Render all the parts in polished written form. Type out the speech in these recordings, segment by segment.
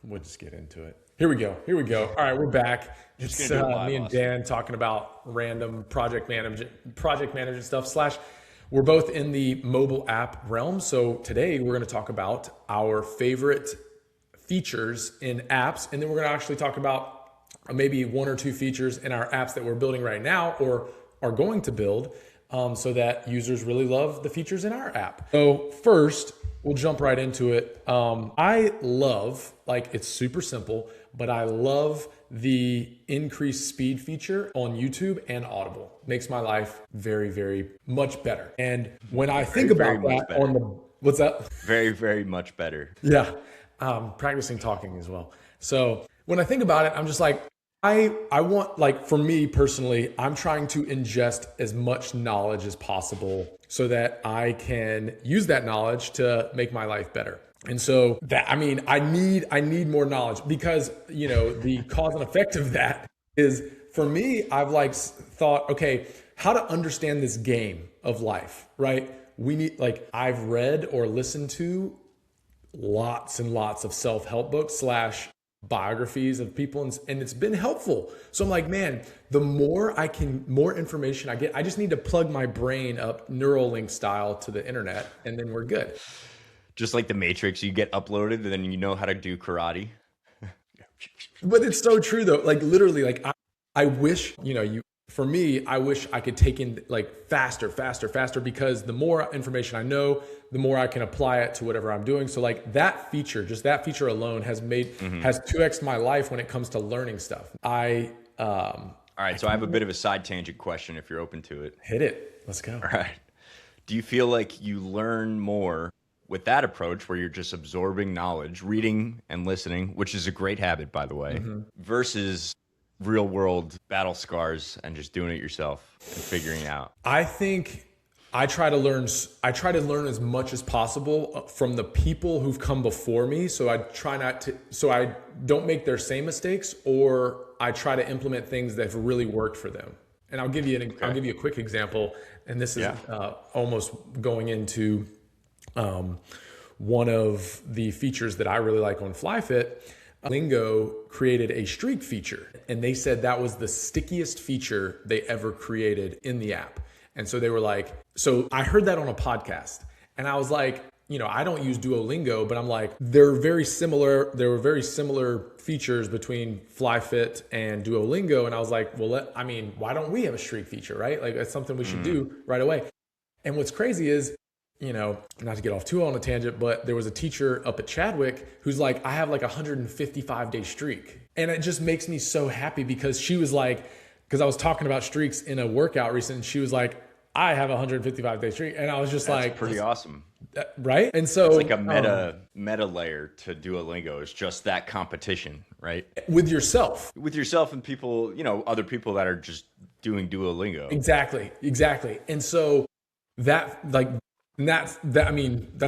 We'll just get into it. Here we go. Here we go. All right, we're back. Just It's gonna do it live, me and Austin. Dan talking about random project management stuff. Slash, we're both in the mobile app realm. So today we're going to talk about our favorite features in apps, and then we're going to actually talk about maybe one or two features in our apps that we're building right now or are going to build, so that users really love the features in our app. So first, we'll jump right into it. I love, like, it's super simple, but I love the increased speed feature on YouTube and Audible. Makes my life very, very much better. And when I think Very, about very much that better. on the, what's that? Very, very much better. Yeah, practicing talking as well. So when I think about it, I'm just like, I want, like, for me personally, I'm trying to ingest as much knowledge as possible so that I can use that knowledge to make my life better. And so that, I mean, I need more knowledge because, you know, the cause and effect of that is, for me, I've like thought, okay, how to understand this game of life, right? We need, like, I've read or listened to lots and lots of self-help books slash biographies of people, and it's been helpful. So I'm like, man, the more information I get, I just need to plug my brain up Neuralink style to the internet, and then we're good. Just like the Matrix, you get uploaded and then you know how to do karate. But it's so true though. Like, literally, like, I wish, you know, for me, I wish I could take in, like, faster, because the more information I know, the more I can apply it to whatever I'm doing. So, like, that feature, just that feature alone has 2x my life when it comes to learning stuff. All right, so I have a bit of a side tangent question if you're open to it. Hit it. Let's go. All right. Do you feel like you learn more with that approach where you're just absorbing knowledge, reading and listening, which is a great habit, by the way, versus real world battle scars and just doing it yourself and figuring it out? I think I try to learn as much as possible from the people who've come before me. So I don't make their same mistakes, or I try to implement things that have really worked for them. And I'll give you a quick example. And this is almost going into one of the features that I really like on FlyFit. Lingo created a streak feature, and they said that was the stickiest feature they ever created in the app. And so they were like, so I heard that on a podcast, and I was like, you know, I don't use Duolingo, but I'm like, they're very similar. There were very similar features between FlyFit and Duolingo. And I was like, well, why don't we have a streak feature, right? Like, that's something we should do right away. And what's crazy is, you know, not to get off too on a tangent, but there was a teacher up at Chadwick who's like, I have like a 155-day streak. And it just makes me so happy because she was like, because I was talking about streaks in a workout recently, and she was like, I have a 155-day streak. And I was just That's like, pretty awesome. Right? And so It's like a meta layer to Duolingo. It's just that competition, right? with yourself. With yourself and people, you know, other people that are just doing Duolingo. Exactly. And so that's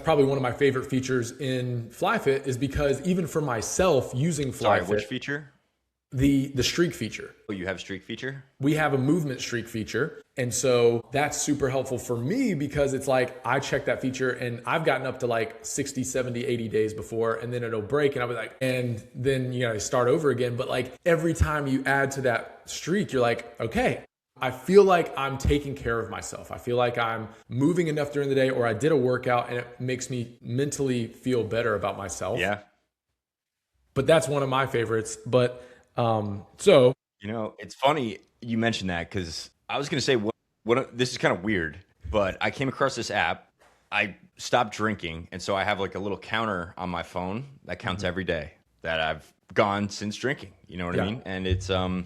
probably one of my favorite features in FlyFit, is because even for myself using Sorry, FlyFit, which feature? the streak feature. Oh, you have streak feature? We have a movement streak feature. And so that's super helpful for me because it's like, I check that feature and I've gotten up to like 60, 70, 80 days before, and then it'll break and I'll be like, and then, you know, start over again. But like, every time you add to that streak, you're like, okay, I feel like I'm taking care of myself. I feel like I'm moving enough during the day, or I did a workout, and it makes me mentally feel better about myself. Yeah. But that's one of my favorites. But so, You know, it's funny you mentioned that because I was going to say, this is kind of weird, but I came across this app. I stopped drinking, and so I have like a little counter on my phone that counts every day that I've gone since drinking. You know what I mean? And it's a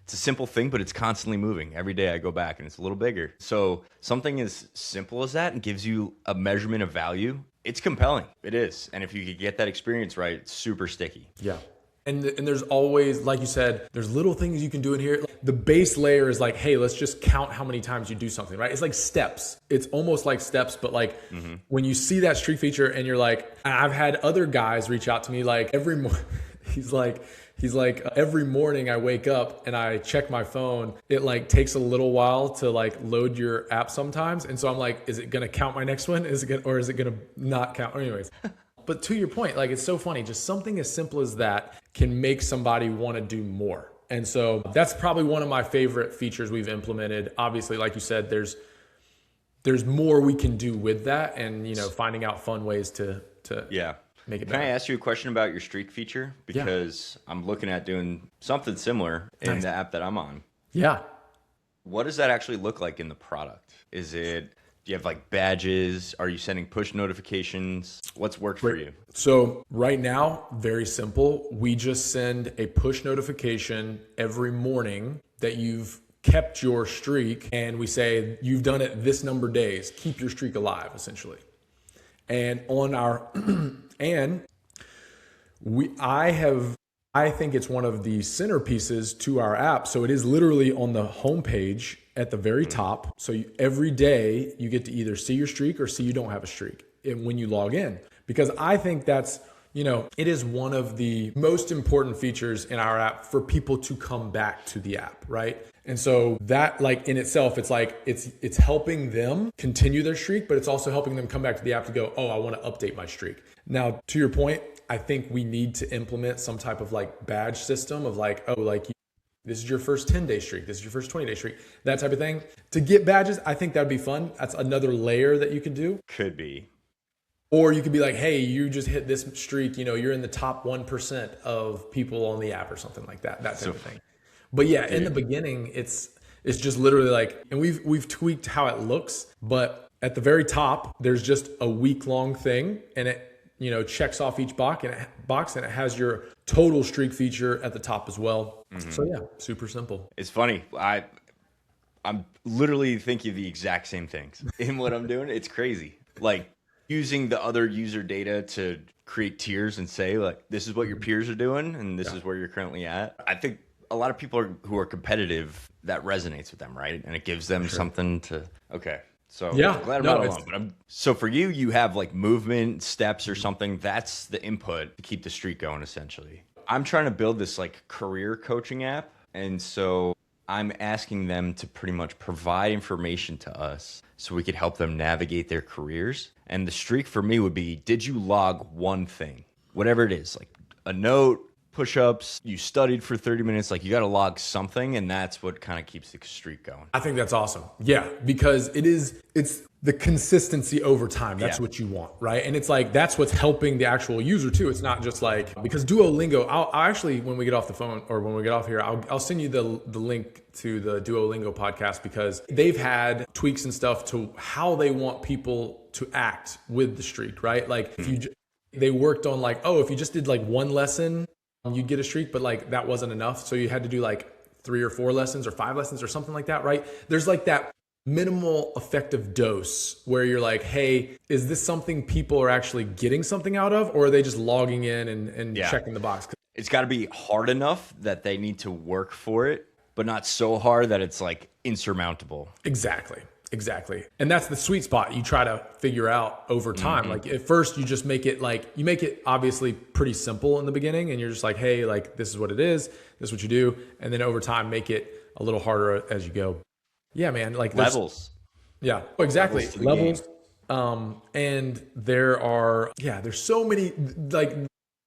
simple thing, but it's constantly moving. Every day I go back, and it's a little bigger. So something as simple as that and gives you a measurement of value. It's compelling. It is. And if you could get that experience right, it's super sticky. yeah. And there's always, like you said, there's little things you can do in here. The base layer is like, hey, let's just count how many times you do something, right? It's like steps. It's almost like steps, but like when you see that streak feature and you're like, I've had other guys reach out to me like every morning. He's like, every morning I wake up and I check my phone. It like takes a little while to like load your app sometimes. And so I'm like, is it going to count my next one? Or is it going to not count? Anyways. But to your point, like it's so funny, just something as simple as that can make somebody want to do more. And so that's probably one of my favorite features we've implemented. Obviously, like you said, there's more we can do with that, and finding out fun ways to make it better. Can I ask you a question about your streak feature? Because I'm looking at doing something similar in the app that I'm on. Yeah. What does that actually look like in the product? Do you have like badges? Are you sending push notifications? What's worked for you? So right now, very simple. We just send a push notification every morning that you've kept your streak, and we say you've done it this number of days. Keep your streak alive, essentially. And on our I think it's one of the centerpieces to our app. So it is literally on the homepage at the very top. So every day you get to either see your streak or see you don't have a streak when you log in. Because I think that's, it is one of the most important features in our app for people to come back to the app, right? And so that, like, in itself, it's like it's helping them continue their streak, but it's also helping them come back to the app to go, oh, I want to update my streak. Now, to your point, I think we need to implement some type of like badge system of like, oh, like this is your first 10-day streak, this is your first 20-day streak, that type of thing. To get badges, I think that'd be fun. That's another layer that you could do. Could be. Or you could be like, hey, you just hit this streak, you're in the top 1% of people on the app or something like that type of thing. But yeah, in the beginning, it's just literally like, and we've tweaked how it looks, but at the very top, there's just a week-long thing, and it checks off each box, and it has your total streak feature at the top as well. Mm-hmm. So yeah, super simple. It's funny. I'm literally thinking the exact same things in what I'm doing. It's crazy. Like using the other user data to create tiers and say like, this is what your peers are doing, and this is where you're currently at. I think a lot of people who are competitive, that resonates with them, right? And it gives them something to, okay. So yeah, I'm glad I'm not alone. But so for you have like movement, steps or something. That's the input to keep the streak going, essentially. I'm trying to build this like career coaching app. And so I'm asking them to pretty much provide information to us so we could help them navigate their careers. And the streak for me would be, did you log one thing? Whatever it is, like a note, push-ups, you studied for 30 minutes, like you got to log something, and that's what kind of keeps the streak going. I think that's awesome. Yeah, because it's the consistency over time. That's what you want, right? And it's like, that's what's helping the actual user too. It's not just like, because Duolingo, I'll actually, when we get off the phone or when we get off here, I'll send you the link to the Duolingo podcast, because they've had tweaks and stuff to how they want people to act with the streak, right? Like they worked on like, oh, if you just did like one lesson, you'd get a streak, but like that wasn't enough. So you had to do like 3 or 4 lessons or 5 lessons or something like that, right? There's like that minimal effective dose where you're like, hey, is this something people are actually getting something out of, or are they just logging in and checking the box? It's got to be hard enough that they need to work for it, but not so hard that it's like insurmountable. Exactly. And that's the sweet spot you try to figure out over time. Mm-hmm. Like at first you just make it like, you make it obviously pretty simple in the beginning, and you're just like, hey, like this is what it is. This is what you do. And then over time, make it a little harder as you go. Yeah, man. Like levels. Yeah, exactly. Levels. And there's so many, like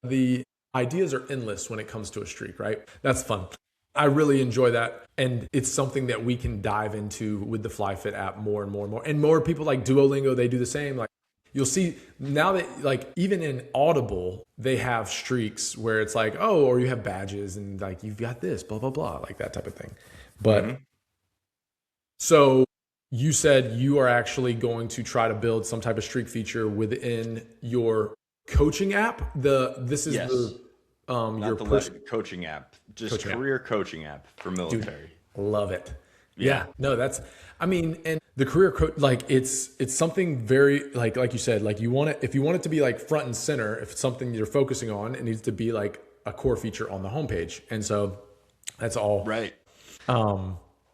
the ideas are endless when it comes to a streak, right? That's fun. I really enjoy that. And it's something that we can dive into with the FlyFit app more and more and more. And more people like Duolingo, they do the same. Like you'll see now that like even in Audible, they have streaks where it's like, oh, or you have badges and like you've got this, blah, blah, blah, like that type of thing. But so you said you are actually going to try to build some type of streak feature within your coaching app. Coaching app, just career coaching app for military. Dude, love it. Yeah. No, and the career coach, like it's something very like you said, like if you want it to be like front and center, if it's something you're focusing on, it needs to be like a core feature on the homepage. And so that's all right.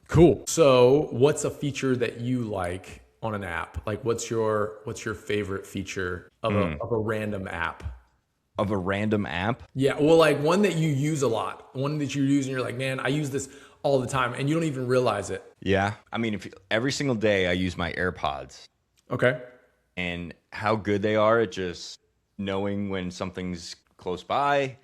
Cool. So what's a feature that you like on an app? Like what's your favorite feature of a random app? Of a random app? Yeah. Well, like one that you use a lot, one that you use and you're like, man, I use this all the time, and you don't even realize it. Yeah. I mean, every single day I use my AirPods. Okay. And how good they are at just knowing when something's close by,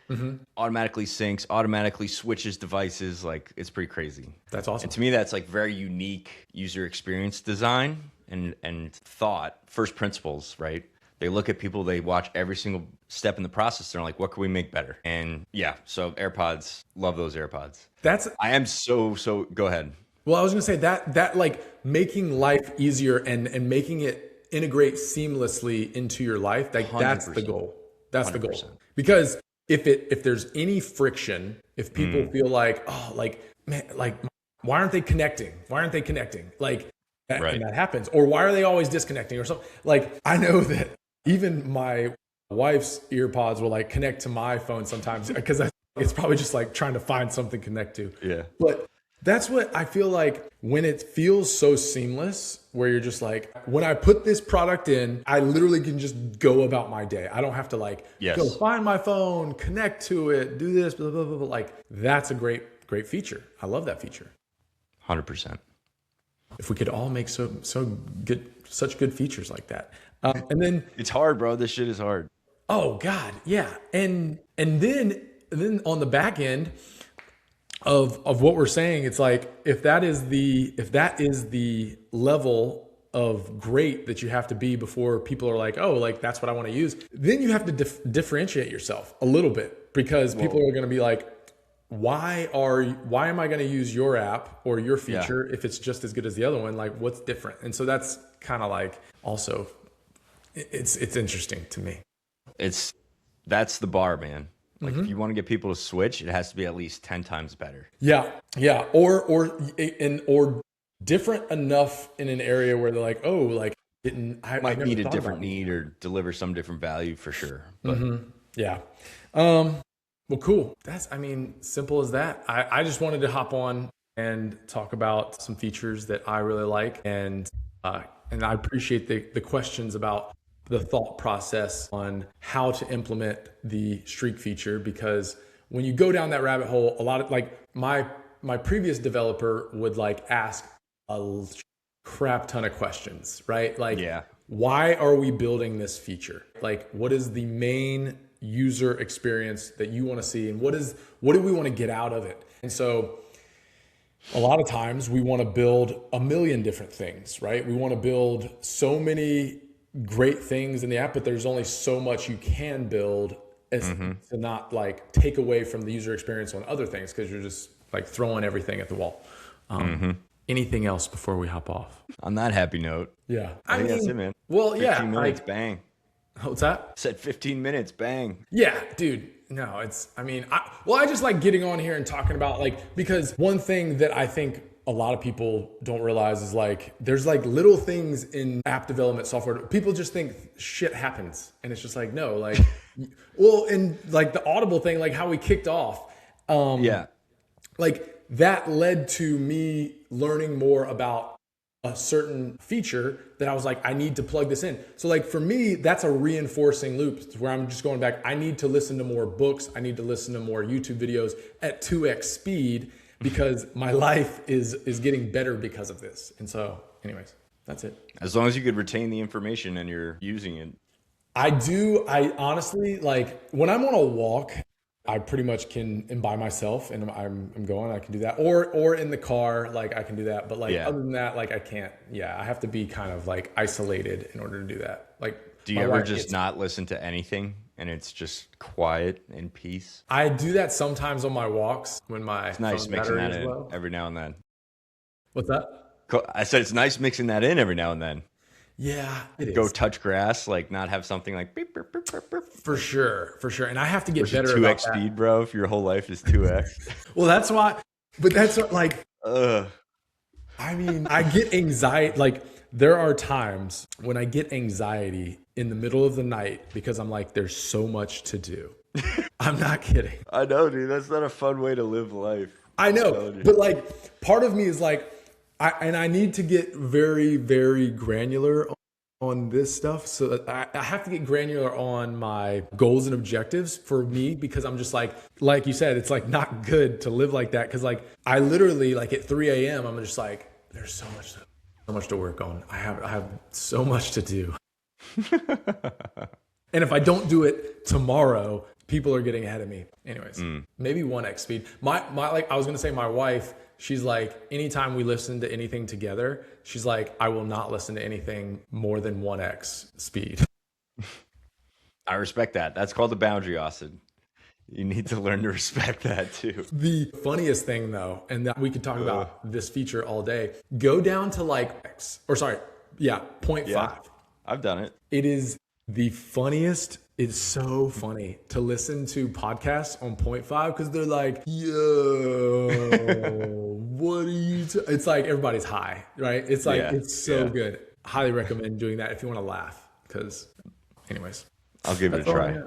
automatically syncs, automatically switches devices. Like, it's pretty crazy. That's awesome. And to me, that's like very unique user experience design and thought, first principles, right? They look at people, they watch every single step in the process. They're like, what can we make better? And yeah, so AirPods, love those AirPods. I am so, go ahead. Well, I was gonna say that like making life easier and making it integrate seamlessly into your life, like that's the goal. That's 100%. The goal. Because if there's any friction, if people feel like, oh, like, man, like, why aren't they connecting? Why aren't they connecting? Like, and that happens. Or why are they always disconnecting or something? Like, I know that even my wife's earpods will like connect to my phone sometimes because it's probably just like trying to find something to connect to. Yeah. But that's what I feel like when it feels so seamless, where you're just like, when I put this product in, I literally can just go about my day. I don't have to like go find my phone, connect to it, do this, blah, blah, blah, blah. Like, that's a great feature. I love that feature. 100%. If we could all make such good features like that. And then it's hard, bro. This shit is hard. Oh God. Yeah. And then on the back end of what we're saying, it's like, if that is the level of great that you have to be before people are like, oh, like that's what I want to use, then you have to differentiate yourself a little bit, because people are going to be like, why am I going to use your app or your feature if it's just as good as the other one? Like, what's different? And so that's kind of like, also it's interesting to me. That's the bar, man. Like, if you want to get people to switch, it has to be at least 10 times better. Yeah. Yeah. Or different enough in an area where they're like, oh, like I might need a different need or deliver some different value for sure. But yeah. Well, cool. Simple as that. I just wanted to hop on and talk about some features that I really like. And I appreciate the questions about the thought process on how to implement the streak feature, because when you go down that rabbit hole, a lot of like my previous developer would like ask a crap ton of questions, right? Like, why are we building this feature? Like, what is the main user experience that you want to see, and what do we want to get out of it? And so a lot of times we want to build a million different things, right? We want to build so many great things in the app, but there's only so much you can build as to not like take away from the user experience on other things, because you're just like throwing everything at the wall. Anything else before we hop off? On that happy note. Yeah. I think that's it, man. Well, 15 minutes, bang. What's that? Said 15 minutes, bang. Yeah, dude. No, I just like getting on here and talking about, like, because one thing that I think a lot of people don't realize is like, there's like little things in app development software. People just think shit happens. And it's just like, no, like, well, and like the Audible thing, like how we kicked off. Like that led to me learning more about a certain feature that I was like, I need to plug this in. So like for me, that's a reinforcing loop where I'm just going back. I need to listen to more books. I need to listen to more YouTube videos at 2x speed, because my life is getting better because of this. And so anyways, that's it. As long as you could retain the information and you're using it. I honestly, like when I'm on a walk, I pretty much can, and by myself and I'm going, I can do that. Or in the car, like I can do that. But like other than that, like I can't. Yeah, I have to be kind of like isolated in order to do that. Like, do you ever just not listen to anything and it's just quiet and peace? I do that sometimes on my walks when it's nice mixing that in every now and then. What's that? I said it's nice mixing that in every now and then. Yeah, it is. Go touch grass, like not have something like beep, beep, beep, beep, beep. For sure. And I have to get better 2x speed, bro. If your whole life is 2x. Well, that's why. But that's what, like. I get anxiety. Like there are times when I get anxiety in the middle of the night because I'm like, there's so much to do. I'm not kidding. I know, dude. That's not a fun way to live life. I know, but like part of me is like, I need to get very, very granular on this stuff. So I have to get granular on my goals and objectives for me, because I'm just like you said, it's like not good to live like that. Cause like I literally like at 3 a.m. I'm just like, there's so much to work on. I have so much to do. And if I don't do it tomorrow, people are getting ahead of me. Anyways, maybe 1x speed. My like I was gonna say my wife, she's like, anytime we listen to anything together, she's like, I will not listen to anything more than 1x speed. I respect that. That's called the boundary, Austin. You need to learn to respect that too. The funniest thing though, and that we could talk about this feature all day, go down to like X, or sorry, yeah, 0.5. Yeah, I've done it. It is the funniest. It's so funny to listen to podcasts on 0.5 because they're like, yo, what are you? It's like everybody's high, right? It's like, it's so good. Highly recommend doing that if you want to laugh. Because, anyways, I'll give it a try.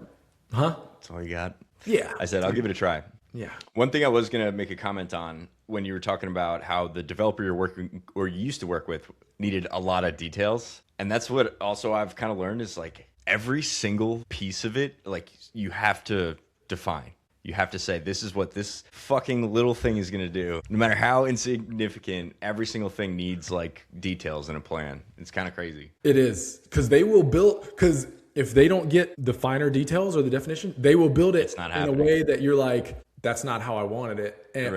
Huh? That's all you got? Yeah. I said, I'll give it a try. Yeah. One thing I was going to make a comment on when you were talking about how the developer you're working or you used to work with needed a lot of details. And that's what also I've kind of learned is like every single piece of it, like you have to define. You have to say, this is what this fucking little thing is going to do. No matter how insignificant, every single thing needs like details and a plan. It's kind of crazy. It is. Because they will build, because if they don't get the finer details or the definition, they will build it in a way that you're like, that's not how I wanted it. And,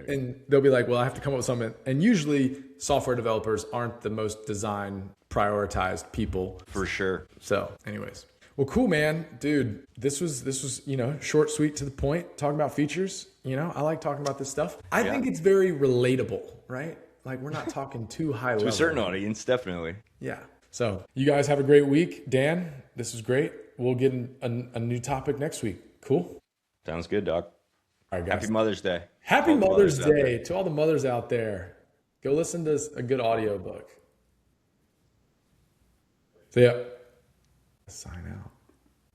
and they'll be like, well, I have to come up with something. And usually software developers aren't the most design prioritized people. For sure. So anyways, well, cool, man, dude, this was, you know, short, sweet, to the point, talking about features. You know, I like talking about this stuff. I think it's very relatable, right? Like we're not talking too high level. To a certain audience, definitely. Yeah. So you guys have a great week. Dan, this was great. We'll get a new topic next week. Cool. Sounds good, dog. All right, guys. Happy Mother's Day. Happy Mother's Day to all the mothers out there. Go listen to a good audiobook. See ya. Sign out.